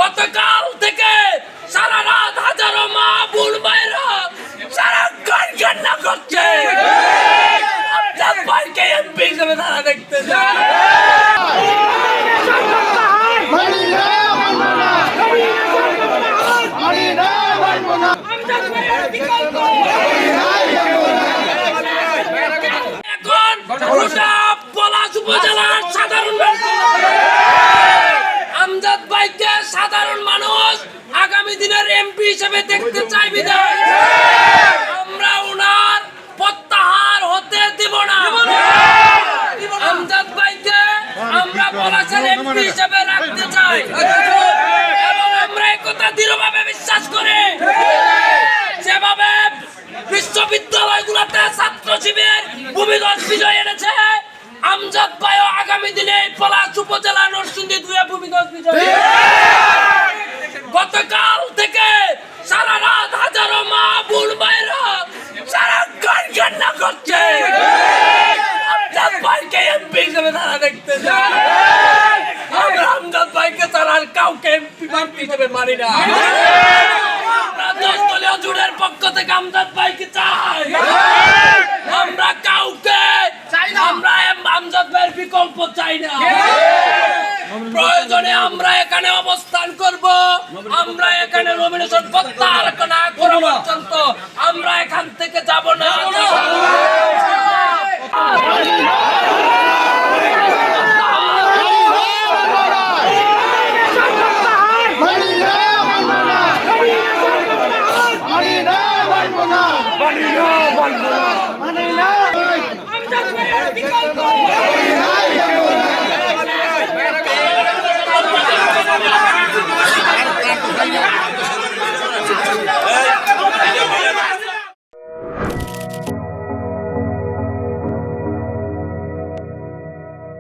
গতকাল থেকে সারা রাত হাজারো মা বোন ভাইরা সারাক্ষণ কান্না করছে। আমজাদ ভাইকে এমপি হিসেবে তারা দেখতে চায়। এখন গোটা পলাশ উপজেলার সাধারণ আমজাদ ভাইকে সাধারণ মানুষ আগামী দিনের এমপি হিসেবে দেখতে চাই বিধায় আমরা ওনার প্রত্যাহার হতে দেব না। আমজাদ ভাইকে আমরা পলাশের এমপি হিসেবে রাখতে চাই এবং আমরা একথা দৃঢ়ভাবে বিশ্বাস করি যেভাবে বিশ্ববিদ্যালয়গুলোতে ছাত্র শিবির ভূমিধস বিজয় এনেছে, আমজাদ ভাইও আগামী দিনে পলাশ উপজেলা নরসিংদী 2 ভূমিধস বিজয়। গতকাল থেকে সারা রাত হাজারো মা বোন ভাইরা সারাক্ষণ কান্না করছে। আমজাদ ভাইকে এমপি হিসেবে তারা দেখতে চায়। আমরা আমজাদ ভাইকে ছাড়া আর কাউকে এমপি প্রার্থী হিসেবে মানি না। আমরা 10 দলীয় জোটের পক্ষ থেকে আমজাদ ভাইকে চাই। আমরা কাউকে আমরা আমজাদ ভাইয়ের বিকল্প চাই না। প্রয়োজনে আমরা এখানে অবস্থান করব। আমরা এখানে নমিনেশন প্রত্যাহার না করা পর্যন্ত আমরা এখান থেকে যাব না।